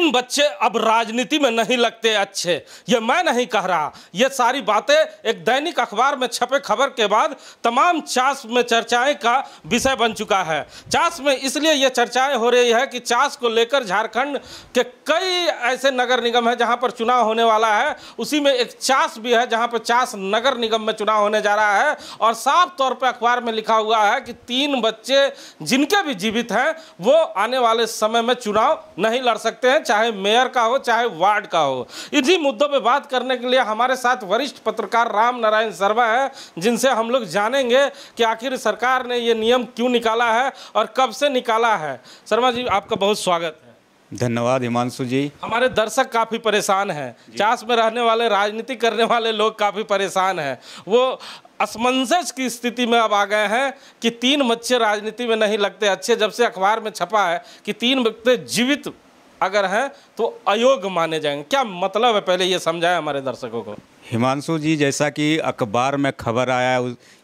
तीन बच्चे अब राजनीति में नहीं लगते अच्छे, ये मैं नहीं कह रहा, ये सारी बातें एक दैनिक अखबार में छपे खबर के बाद तमाम चास में चर्चाएं का विषय बन चुका है। चास में इसलिए ये चर्चाएं हो रही है कि चास को लेकर झारखंड के कई ऐसे नगर निगम है जहां पर चुनाव होने वाला है, उसी में एक चास भी है जहां पर चास नगर निगम में चुनाव होने जा रहा है। और साफ तौर पर अखबार में लिखा हुआ है कि तीन बच्चे जिनके भी जीवित हैं वो आने वाले समय में चुनाव नहीं लड़ सकते हैं, चाहे मेयर का हो चाहे वार्ड का हो। इन्हीं मुद्दों पे बात करने के लिए हमारे साथ वरिष्ठ पत्रकार राम नारायण शर्मा है, जिनसे हम लोग जानेंगे कि आखिर सरकार ने ये नियम क्यों निकाला है और कब से निकाला है। शर्मा जी, आपका बहुत स्वागत है। धन्यवाद हिमांशु जी। हमारे दर्शक काफ़ी परेशान हैं, चास में रहने वाले राजनीति करने वाले लोग काफ़ी परेशान हैं। वो असमंजस की स्थिति में अब आ गए हैं कि तीन बच्चे राजनीति में नहीं लगते अच्छे। जब से अखबार में छपा है कि तीन बच्चे जीवित अगर हैं तो अयोग्य माने जाएंगे, क्या मतलब है, पहले ये समझाएं हमारे दर्शकों को। हिमांशु जी, जैसा कि अखबार में खबर आया,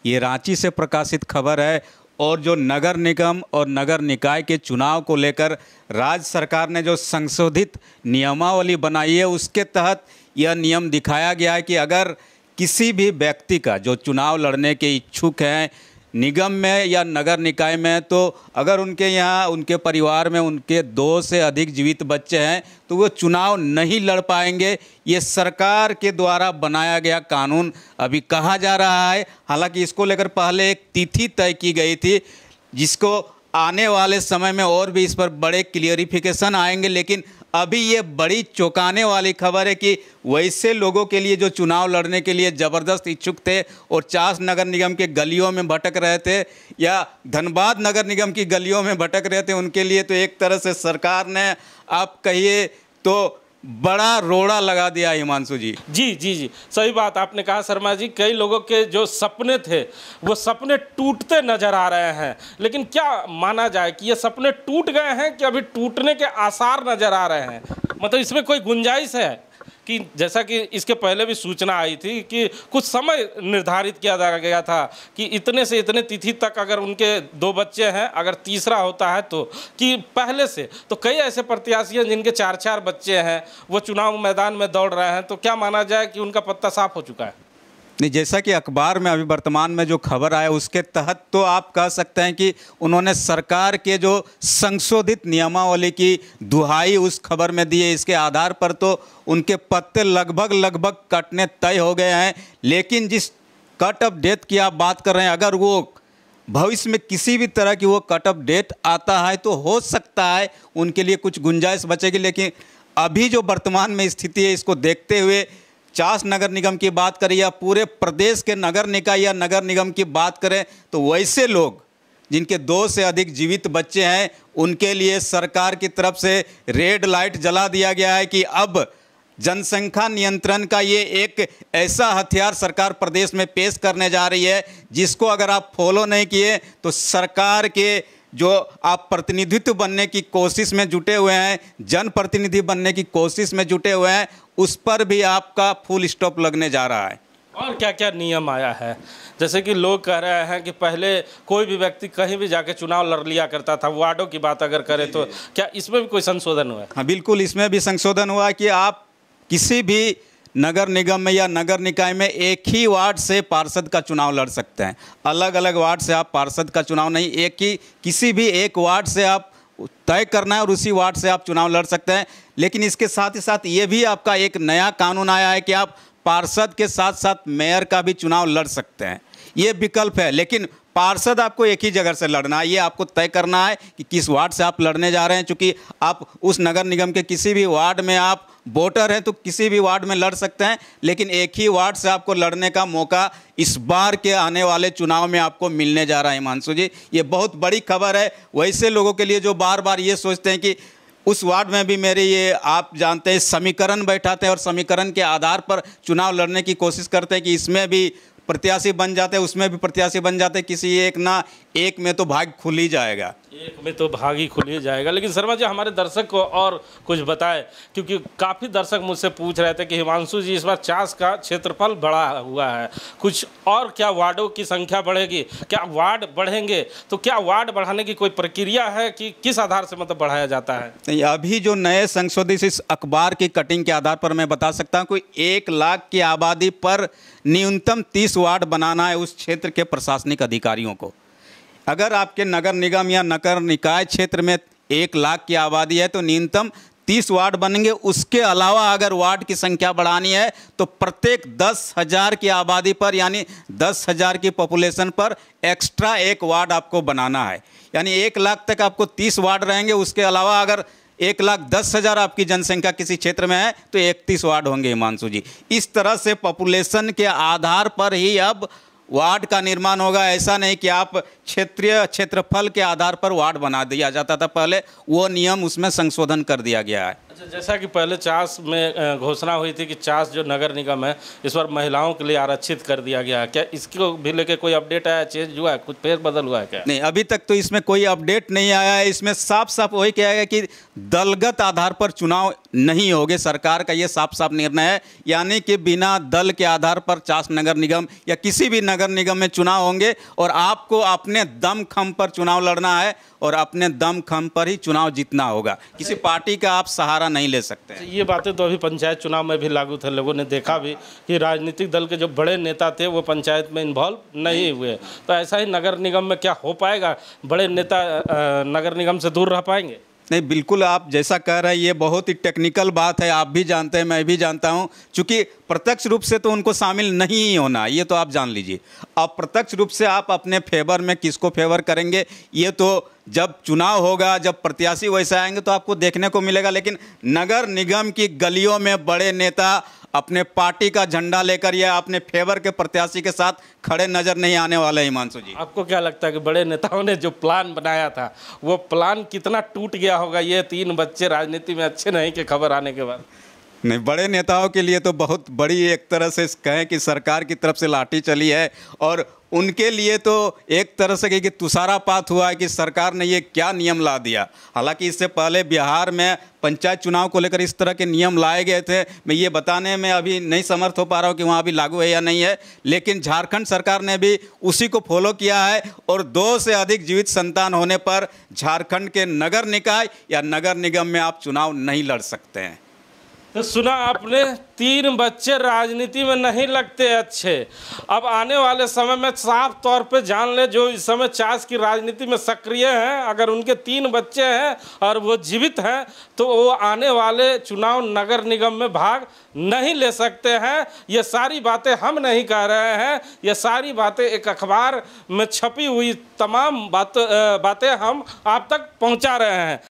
ये रांची से प्रकाशित खबर है और जो नगर निगम और नगर निकाय के चुनाव को लेकर राज्य सरकार ने जो संशोधित नियमावली बनाई है, उसके तहत यह नियम दिखाया गया है कि अगर किसी भी व्यक्ति का जो चुनाव लड़ने के इच्छुक हैं निगम में या नगर निकाय में, तो अगर उनके यहाँ उनके परिवार में उनके 2 से अधिक जीवित बच्चे हैं तो वो चुनाव नहीं लड़ पाएंगे। ये सरकार के द्वारा बनाया गया कानून अभी कहा जा रहा है। हालांकि इसको लेकर पहले एक तिथि तय की गई थी, जिसको आने वाले समय में और भी इस पर बड़े क्लियरिफिकेशन आएंगे। लेकिन अभी ये बड़ी चौंकाने वाली खबर है कि वैसे लोगों के लिए जो चुनाव लड़ने के लिए ज़बरदस्त इच्छुक थे और चास नगर निगम के गलियों में भटक रहे थे या धनबाद नगर निगम की गलियों में भटक रहे थे, उनके लिए तो एक तरह से सरकार ने, आप कहिए तो, बड़ा रोड़ा लगा दिया हिमांशु जी। जी, सही बात आपने कहा शर्मा जी। कई लोगों के जो सपने थे वो सपने टूटते नजर आ रहे हैं, लेकिन क्या माना जाए कि ये सपने टूट गए हैं कि अभी टूटने के आसार नजर आ रहे हैं? मतलब इसमें कोई गुंजाइश है कि जैसा कि इसके पहले भी सूचना आई थी कि कुछ समय निर्धारित किया गया था कि इतने से इतने तिथि तक अगर उनके 2 बच्चे हैं, अगर तीसरा होता है तो, कि पहले से तो कई ऐसे प्रत्याशी हैं जिनके 4-4 बच्चे हैं, वो चुनाव मैदान में दौड़ रहे हैं, तो क्या माना जाए कि उनका पत्ता साफ हो चुका है? नहीं, जैसा कि अखबार में अभी वर्तमान में जो खबर आया उसके तहत तो आप कह सकते हैं कि उन्होंने सरकार के जो संशोधित नियमावली की दुहाई उस खबर में दी है। इसके आधार पर तो उनके पत्ते लगभग कटने तय हो गए हैं। लेकिन जिस कट ऑफ डेट की आप बात कर रहे हैं, अगर वो भविष्य में किसी भी तरह की वो कट ऑफ डेट आता है तो हो सकता है उनके लिए कुछ गुंजाइश बचेगी। लेकिन अभी जो वर्तमान में स्थिति है, इसको देखते हुए चास नगर निगम की बात करें या पूरे प्रदेश के नगर निकाय या नगर निगम की बात करें, तो वैसे लोग जिनके 2 से अधिक जीवित बच्चे हैं उनके लिए सरकार की तरफ से रेड लाइट जला दिया गया है कि अब जनसंख्या नियंत्रण का ये एक ऐसा हथियार सरकार प्रदेश में पेश करने जा रही है, जिसको अगर आप फॉलो नहीं किए तो सरकार के जो आप प्रतिनिधित्व बनने की कोशिश में जुटे हुए हैं, जनप्रतिनिधि बनने की कोशिश में जुटे हुए हैं, उस पर भी आपका फुल स्टॉप लगने जा रहा है। और क्या क्या नियम आया है? जैसे कि लोग कह रहे हैं कि पहले कोई भी व्यक्ति कहीं भी जाके चुनाव लड़ लिया करता था, वार्डों की बात अगर करें तो क्या इसमें भी कोई संशोधन हुआ है? हाँ, बिल्कुल, इसमें भी संशोधन हुआ कि आप किसी भी नगर निगम में या नगर निकाय में एक ही वार्ड से पार्षद का चुनाव लड़ सकते हैं। अलग अलग वार्ड से आप पार्षद का चुनाव नहीं, एक ही किसी भी एक वार्ड से आप तय करना है और उसी वार्ड से आप चुनाव लड़ सकते हैं। लेकिन इसके साथ ही साथ ये भी आपका एक नया कानून आया है कि आप पार्षद के साथ साथ मेयर का भी चुनाव लड़ सकते हैं। ये विकल्प है, लेकिन पार्षद आपको एक ही जगह से लड़ना है। ये आपको तय करना है कि किस वार्ड से आप लड़ने जा रहे हैं। चूँकि आप उस नगर निगम के किसी भी वार्ड में आप वोटर हैं तो किसी भी वार्ड में लड़ सकते हैं, लेकिन एक ही वार्ड से आपको लड़ने का मौका इस बार के आने वाले चुनाव में आपको मिलने जा रहा है। हिमांशु जी, ये बहुत बड़ी खबर है वैसे लोगों के लिए जो बार बार ये सोचते हैं कि उस वार्ड में भी मेरे, ये आप जानते हैं, समीकरण बैठाते हैं और समीकरण के आधार पर चुनाव लड़ने की कोशिश करते हैं कि इसमें भी प्रत्याशी बन जाते हैं, उसमें भी प्रत्याशी बन जाते हैं, किसी एक ना एक में तो भाग खुल ही जाएगा। एक में तो भाग ही खुल ही जाएगा। लेकिन शर्मा जी, हमारे दर्शक को और कुछ बताएं, क्योंकि काफ़ी दर्शक मुझसे पूछ रहे थे कि हिमांशु जी, इस बार चास का क्षेत्रफल बढ़ा हुआ है, कुछ और क्या वार्डों की संख्या बढ़ेगी, क्या वार्ड बढ़ेंगे, तो क्या वार्ड बढ़ाने की कोई प्रक्रिया है कि किस आधार से मतलब बढ़ाया जाता है? नहीं, अभी जो नए संशोधित इस अखबार की कटिंग के आधार पर मैं बता सकता हूँ, कोई 1 लाख की आबादी पर न्यूनतम 30 वार्ड बनाना है उस क्षेत्र के प्रशासनिक अधिकारियों को। अगर आपके नगर निगम या नगर निकाय क्षेत्र में 1 लाख की आबादी है तो न्यूनतम 30 वार्ड बनेंगे। उसके अलावा अगर वार्ड की संख्या बढ़ानी है तो प्रत्येक 10,000 की आबादी पर, यानी 10,000 की पॉपुलेशन पर एक्स्ट्रा 1 वार्ड आपको बनाना है। यानी 1 लाख तक आपको 30 वार्ड रहेंगे। उसके अलावा अगर 1,10,000 आपकी जनसंख्या किसी क्षेत्र में है तो 31 वार्ड होंगे हिमांशु जी। इस तरह से पॉपुलेशन के आधार पर ही अब वार्ड का निर्माण होगा। ऐसा नहीं कि आप क्षेत्रीय क्षेत्रफल के आधार पर वार्ड बना दिया जाता था पहले, वो नियम उसमें संशोधन कर दिया गया है। अच्छा, जैसा कि पहले चास में घोषणा हुई थी कि चास जो नगर निगम है इस बार महिलाओं के लिए आरक्षित कर दिया गया है, क्या इसको भी लेके कोई अपडेट आया, चेंज हुआ है, कुछ फेरबदल हुआ है क्या? नहीं, अभी तक तो इसमें कोई अपडेट नहीं आया है। इसमें साफ साफ वही किया गया कि दलगत आधार पर चुनाव नहीं होंगे। सरकार का ये साफ साफ निर्णय है, यानी कि बिना दल के आधार पर चास नगर निगम या किसी भी नगर निगम में चुनाव होंगे और आपको अपने दम खम पर चुनाव लड़ना है और अपने दम खम पर ही चुनाव जीतना होगा। किसी पार्टी का आप सहारा नहीं ले सकते हैं। ये बातें तो अभी पंचायत चुनाव में भी लागू थे। लोगों ने देखा भी कि राजनीतिक दल के जो बड़े नेता थे वो पंचायत में इन्वॉल्व नहीं हुए। तो ऐसा ही नगर निगम में क्या हो पाएगा? बड़े नेता नगर निगम से दूर रह पाएंगे? नहीं, बिल्कुल आप जैसा कह रहे हैं ये बहुत ही टेक्निकल बात है। आप भी जानते हैं, मैं भी जानता हूं, चूँकि प्रत्यक्ष रूप से तो उनको शामिल नहीं ही होना, ये तो आप जान लीजिए। अप्रत्यक्ष रूप से आप अपने फेवर में किसको फेवर करेंगे ये तो जब चुनाव होगा, जब प्रत्याशी वैसे आएंगे तो आपको देखने को मिलेगा। लेकिन नगर निगम की गलियों में बड़े नेता अपने पार्टी का झंडा लेकर या अपने फेवर के प्रत्याशी के साथ खड़े नजर नहीं आने वाले। हिमांशु जी, आपको क्या लगता है कि बड़े नेताओं ने जो प्लान बनाया था वो प्लान कितना टूट गया होगा? ये 3 बच्चे राजनीति में अच्छे नहीं के खबर आने के बाद। नहीं, बड़े नेताओं के लिए तो बहुत बड़ी एक तरह से कहें कि सरकार की तरफ से लाठी चली है और उनके लिए तो एक तरह से कि तुषारापात हुआ है कि सरकार ने ये क्या नियम ला दिया। हालांकि इससे पहले बिहार में पंचायत चुनाव को लेकर इस तरह के नियम लाए गए थे। मैं ये बताने में अभी नहीं समर्थ हो पा रहा हूँ कि वहाँ भी लागू है या नहीं है, लेकिन झारखंड सरकार ने भी उसी को फॉलो किया है और 2 से अधिक जीवित संतान होने पर झारखंड के नगर निकाय या नगर निगम में आप चुनाव नहीं लड़ सकते हैं। तो सुना आपने, 3 बच्चे राजनीति में नहीं लगते अच्छे। अब आने वाले समय में साफ तौर पे जान ले, जो इस समय चास की राजनीति में सक्रिय हैं, अगर उनके 3 बच्चे हैं और वो जीवित हैं तो वो आने वाले चुनाव नगर निगम में भाग नहीं ले सकते हैं। ये सारी बातें हम नहीं कह रहे हैं, ये सारी बातें एक अखबार में छपी हुई तमाम बातें हम आप तक पहुंचा रहे हैं।